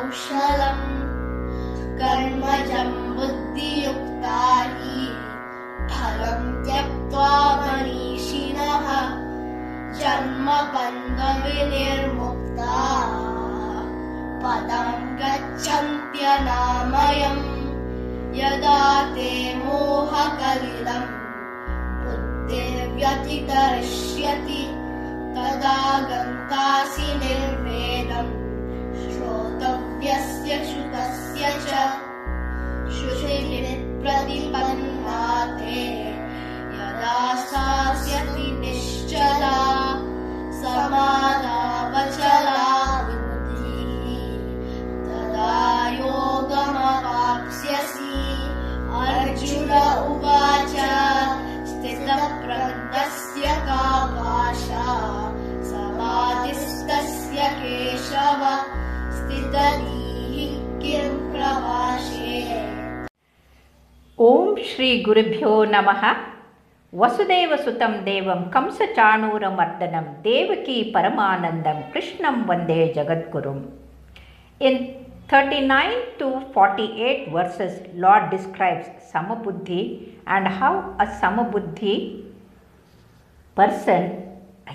कौशलम् कर्मजं बुद्धियुक्ता हि फलं त्यक्त्वा मनीषिणः जन्मबन्धविनिर्मुक्ता पदं गच्छन्त्यनामयम् यदा ते मोहकलिलं बुद्धिर्व्यतितरिष्यति तदा गन्तासि निर्वेदम् श्रोतव्यस्य श्रुतस्य च श्रुतिप्रतिपन्ना ते यदा स्थास्यति निश्चला समाधावचला बुद्धिः तदा योगमवाप्स्यसि। अर्जुन उवाच स्थितप्रज्ञस्य का भाषा समाधिस्तस्य केशव स्थितधीः किं प्रभाषे। ओम श्री गुरुभ्यो नमः। वसुदेव सुतं देवं कंसचाणूरमर्दनं देवकी परमानंदं कृष्णं वंदे जगद्गुरुम्. In 39 to 48 verses, Lord describes Samabuddhi and how a Samabuddhi person,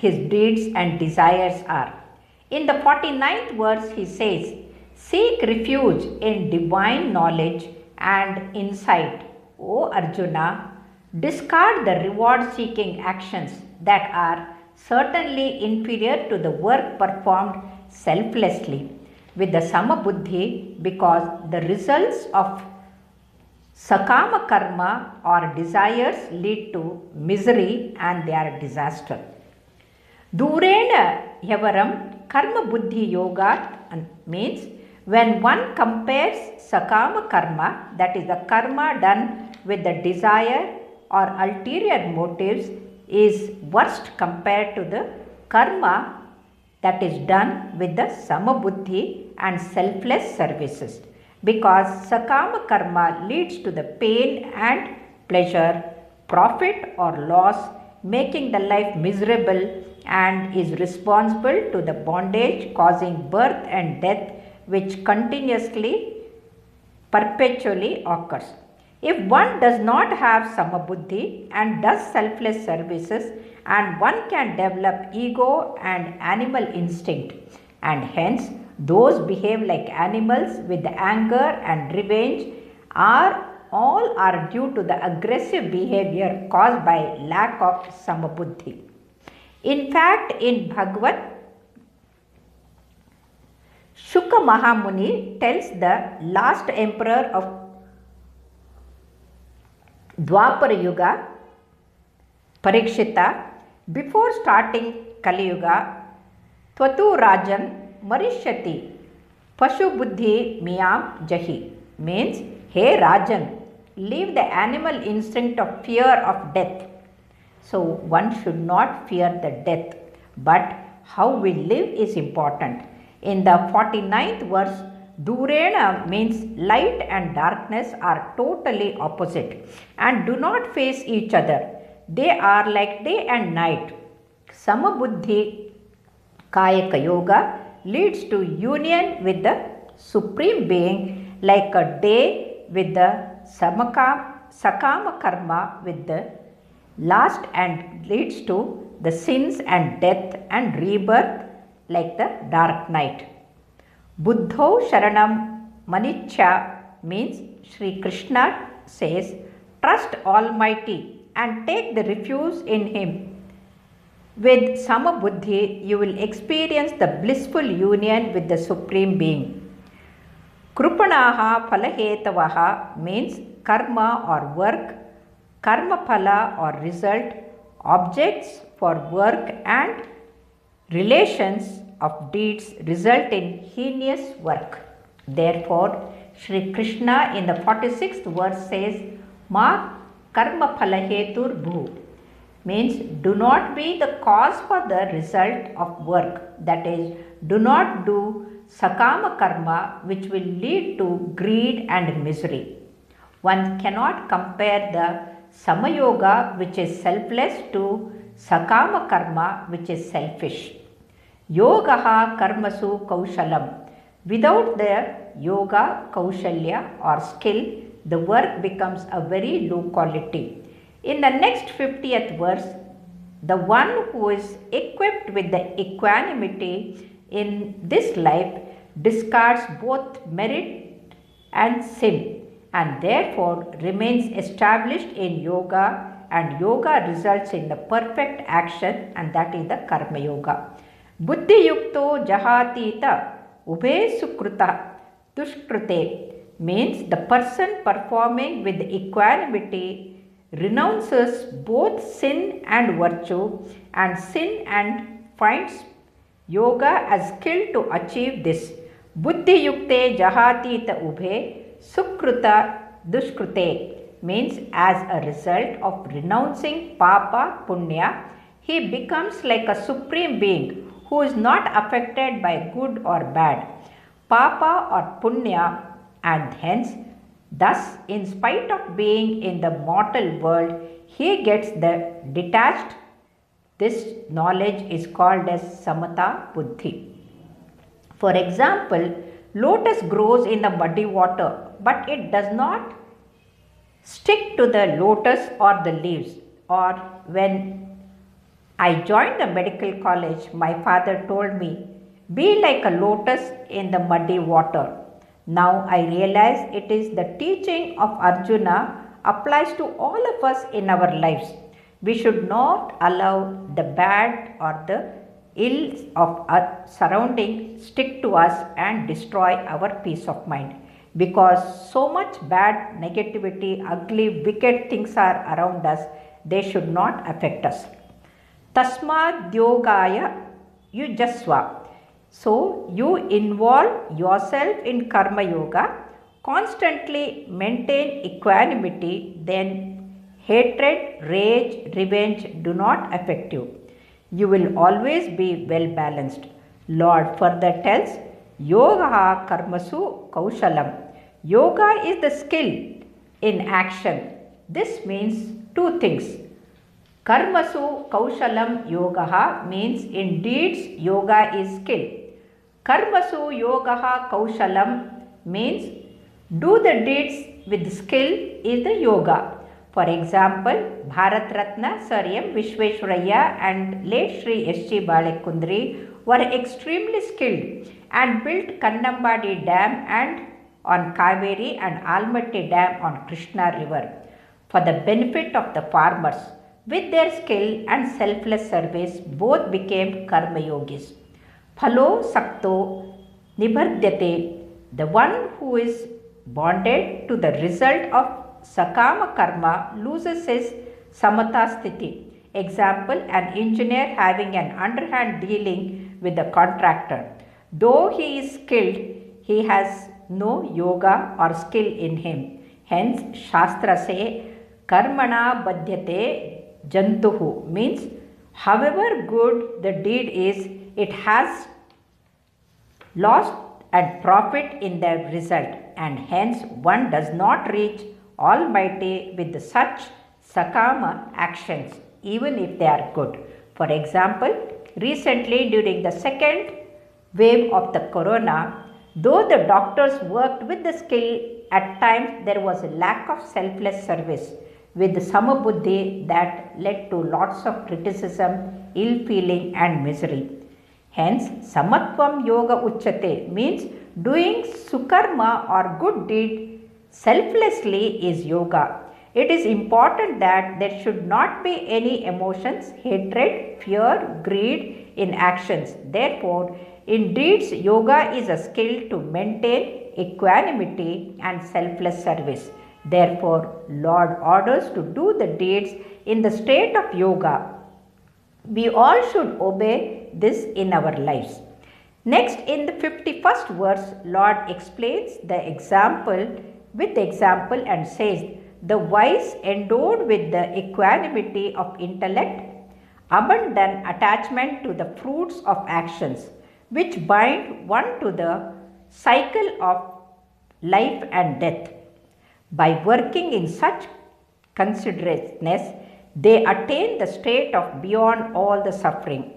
his deeds and desires are. In the 49th verse, he says, "Seek refuge in divine knowledge and insight, O Arjuna. Discard the reward-seeking actions that are certainly inferior to the work performed selflessly with the Samabuddhi, because the results of Sakama karma or desires lead to misery and their disaster." Durena yavaram karma buddhi yoga means when one compares Sakama karma, that is the karma done with the desire or ulterior motives, is worst compared to the karma that is done with the Samabuddhi and selfless services, because Sakama karma leads to the pain and pleasure, profit or loss, making the life miserable, and is responsible to the bondage causing birth and death, which continuously, perpetually occurs. If one does not have Samabuddhi and does selfless services, and one can develop ego and animal instinct, and hence those behave like animals with anger and revenge, all are due to the aggressive behavior caused by lack of Samabuddhi. In fact, in Bhagavad, Shuka Mahamuni tells the last emperor of Dwapara Yuga, Parikshita, before starting Kali Yuga, Tvatu Rajan Marishyati Pashu Buddhi Miyam Jahi, means, "Hey Rajan, leave the animal instinct of fear of death." So one should not fear the death, but how we live is important. In the 49th verse, Durena means light and darkness are totally opposite and do not face each other. They are like day and night. Samabuddhi Kayaka Yoga leads to union with the Supreme Being, like a day with the Sakama karma with the last, and leads to the sins and death and rebirth like the dark night. Buddho Sharanam Manicha means Sri Krishna says, "Trust Almighty and take the refuge in Him. With Samabuddhi, you will experience the blissful union with the Supreme Being." Krupanaha Phalahetavaha means karma or work, karma phala or result, objects for work, and relations of deeds result in heinous work. Therefore, Sri Krishna in the 46th verse says, "Ma karma phalahetur bhu," means do not be the cause for the result of work, that is, do not do sakama karma which will lead to greed and misery. One cannot compare the samayoga which is selfless to sakama karma which is selfish. Yogaha karmasu kaushalam Without the yoga, kaushalya or skill, the work becomes a very low quality. In the next 50th verse, the one who is equipped with the equanimity in this life discards both merit and sin, and therefore remains established in yoga, and yoga results in the perfect action, and that is the karma yoga. Buddhi yukto jahatita ube sukruta dushkrute means the person performing with equanimity renounces both sin and virtue and sin and finds yoga as skill to achieve this. Buddhi yukte jahatita ube sukruta dushkrute means as a result of renouncing papa punya, he becomes like a supreme being who is not affected by good or bad, papa or punya, and hence, thus, in spite of being in the mortal world, he gets the detached. This knowledge is called as samata buddhi. For example, lotus grows in the muddy water, but it does not stick to the lotus or the leaves. Or when I joined the medical college, my father told me, be like a lotus in the muddy water. Now I realize it is the teaching of Arjuna applies to all of us in our lives. We should not allow the bad or the ills of our surrounding stick to us and destroy our peace of mind. Because so much bad, negativity, ugly, wicked things are around us, they should not affect us. Tasmad yogaya yujasva. So, you involve yourself in karma yoga, constantly maintain equanimity, then hatred, rage, revenge do not affect you. You will always be well balanced. Lord further tells, Yoga karmasu kaushalam. Yoga is the skill in action. This means two things. Karmasu kaushalam yogaha means in deeds yoga is skill. Karmasu yogaha kaushalam means do the deeds with skill is the yoga. For example, Bharat Ratna Sir M. Vishveshwaraya and late Shri S.G. Balekundri were extremely skilled and built Kannambadi Dam and on Kaveri and Almaty Dam on Krishna River for the benefit of the farmers. With their skill and selfless service, both became karma yogis. Phalo sakto nibhardyate, the one who is bonded to the result of sakama karma loses his samata sthiti. Example, an engineer having an underhand dealing with the contractor. Though he is skilled, he has no yoga or skill in him. Hence, Shastra say, karmana badhyate jantuhu means however good the deed is, it has loss and profit in the result, and hence one does not reach Almighty with such sakama actions, even if they are good. For example, recently during the second wave of the corona, though the doctors worked with the skill, at times there was a lack of selfless service with samabuddhi that led to lots of criticism, ill feeling and misery. Hence, samatvam yoga uchyate means doing sukarma or good deed selflessly is yoga. It is important that there should not be any emotions, hatred, fear, greed in actions. Therefore, in deeds, yoga is a skill to maintain equanimity and selfless service. Therefore, Lord orders to do the deeds in the state of yoga. We all should obey this in our lives. Next, in the 51st verse, Lord explains the example and says, the wise endowed with the equanimity of intellect abandon attachment to the fruits of actions, which bind one to the cycle of life and death. By working in such considerateness, they attain the state of beyond all the suffering.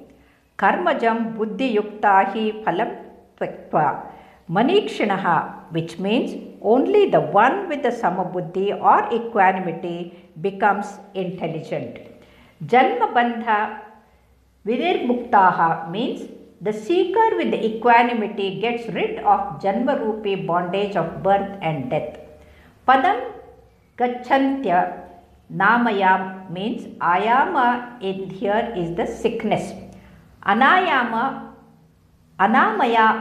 Karmajam buddhi yuktahi phalam tvaktva. Manikshinaha, which means only the one with the samabuddhi or equanimity becomes intelligent. Janmabandha Vinirmuktaha means the seeker with the equanimity gets rid of Janmarupi bondage of birth and death. Padam Gachantya Namayam means ayama in here is the sickness. Anamaya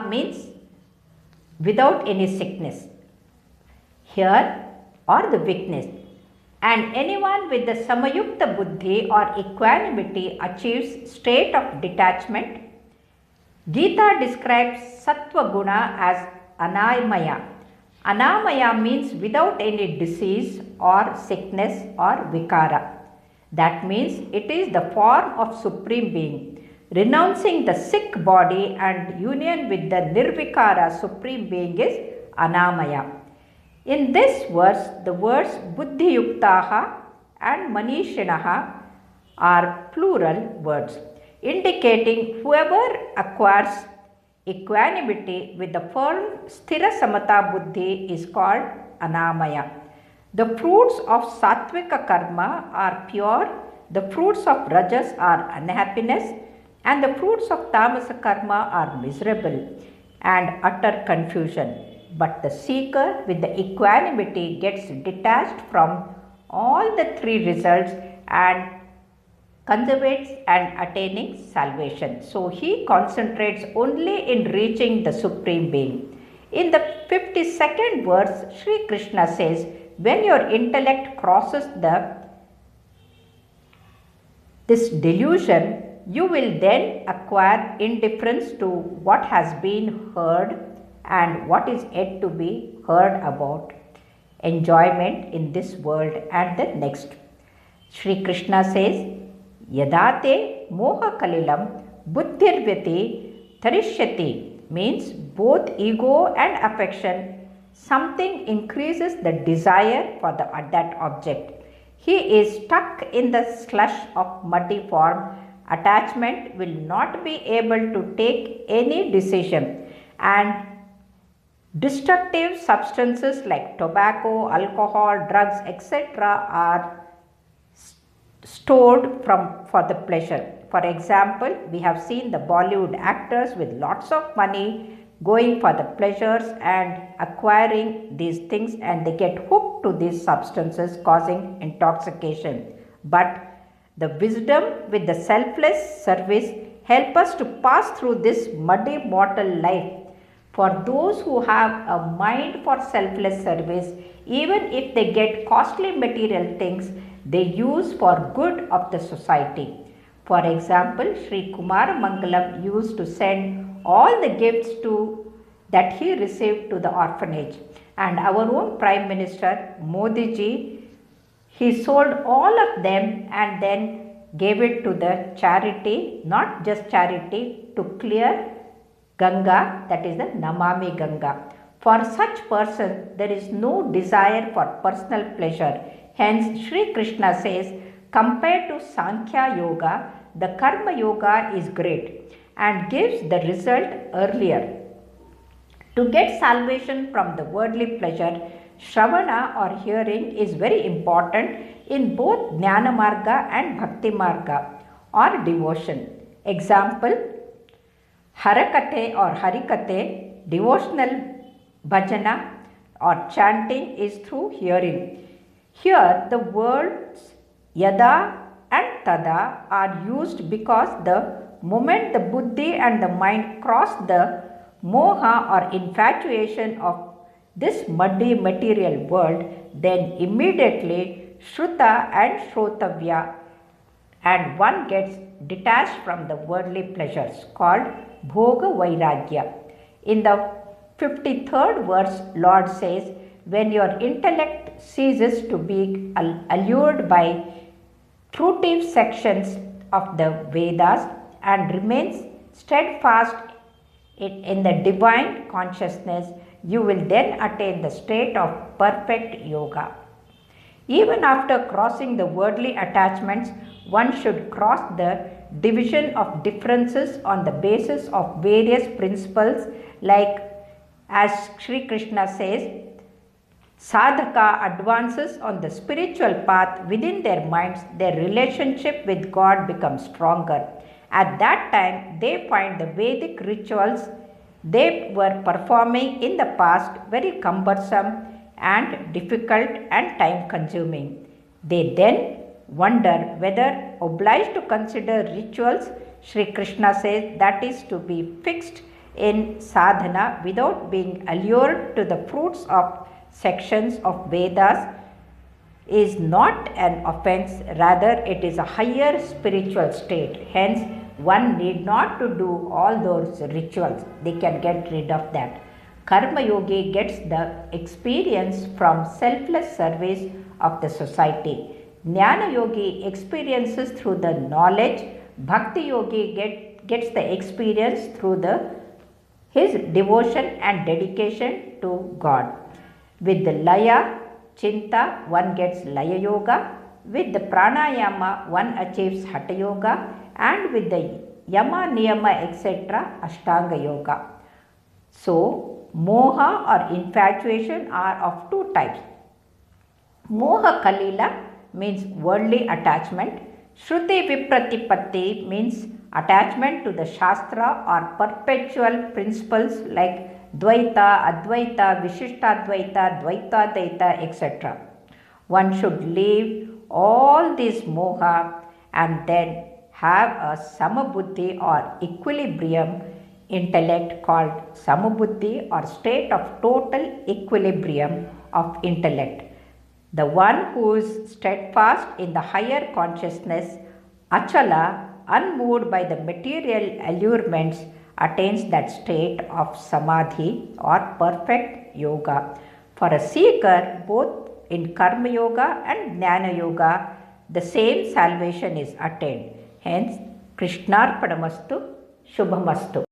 means without any sickness here or the weakness. And anyone with the samayukta buddhi or equanimity achieves state of detachment. Gita describes sattva guna as anamaya. Anamaya means without any disease or sickness or vikara. That means it is the form of Supreme Being. Renouncing the sick body and union with the nirvikara Supreme Being is anamaya. In this verse, the words buddhiyuktaha and manishinaha are plural words, indicating whoever acquires equanimity with the firm sthira samata buddhi is called anamaya. The fruits of sattvika karma are pure, the fruits of rajas are unhappiness, and the fruits of tamasa karma are miserable and utter confusion. But the seeker with the equanimity gets detached from all the three results and conservates and attaining salvation. So he concentrates only in reaching the Supreme Being. In the 52nd verse, Sri Krishna says, when your intellect crosses this delusion, you will then acquire indifference to what has been heard and what is yet to be heard about, enjoyment in this world and the next. Sri Krishna says, Yadate moha kalilam buddhirvyati tarishyati means both ego and affection, something increases the desire for that object. He is stuck in the slush of muddy form. Attachment will not be able to take any decision, and destructive substances like tobacco, alcohol, drugs, etc. are stored for the pleasure. For example, we have seen the Bollywood actors with lots of money going for the pleasures and acquiring these things, and they get hooked to these substances causing intoxication. But the wisdom with the selfless service help us to pass through this muddy mortal life. For those who have a mind for selfless service, even if they get costly material things, they use for good of the society. For example, Sri Kumara Mangalam used to send all the gifts that he received to the orphanage. And our own Prime Minister Modi ji, he sold all of them and then gave it to the charity, not just charity, to clear Ganga, that is the Namami Ganga. For such person, there is no desire for personal pleasure. Hence, Sri Krishna says, compared to Sankhya Yoga, the Karma Yoga is great and gives the result earlier. To get salvation from the worldly pleasure, Shravana or hearing is very important in both Jnana Marga and Bhakti Marga or devotion. Example, Harakate or Harikate, devotional bhajana or chanting is through hearing. Here the words yada and tada are used because the moment the buddhi and the mind cross the moha or infatuation of this muddy material world, then immediately Shruta and Shrotavya and one gets detached from the worldly pleasures called Bhoga Vairagya. In the 53rd verse, Lord says, when your intellect ceases to be allured by fruitive sections of the Vedas and remains steadfast in the divine consciousness, you will then attain the state of perfect yoga. Even after crossing the worldly attachments, one should cross the division of differences on the basis of various principles like As Sri Krishna says, sadhaka advances on the spiritual path within their minds, their relationship with God becomes stronger. At that time, they find the Vedic rituals they were performing in the past very cumbersome and difficult and time consuming. They then wonder whether obliged to consider rituals, Sri Krishna says, that is to be fixed in sadhana without being allured to the fruits of sections of Vedas is not an offense, rather it is a higher spiritual state. Hence, one need not to do all those rituals. They can get rid of that. Karma Yogi gets the experience from selfless service of the society. Jnana Yogi experiences through the knowledge. Bhakti Yogi gets the experience through his devotion and dedication to God. With the Laya, Chinta, one gets Laya Yoga. With the Pranayama, one achieves Hatha Yoga. And with the Yama, Niyama, etc., Ashtanga Yoga. So, moha or infatuation are of two types. Moha Kalila means worldly attachment. Shruti Vipratipatti means attachment to the Shastra or perpetual principles like Dvaita, Advaita, Vishishtadvaita, Dvaitadaita, etc. One should leave all these moha and then have a samabuddhi or equilibrium intellect called samabuddhi or state of total equilibrium of intellect. The one who is steadfast in the higher consciousness, achala, unmoved by the material allurements, attains that state of samadhi or perfect yoga. For a seeker, both in karma yoga and jnana yoga, the same salvation is attained. Hence, Krishnarpadamastu, Shubhamastu.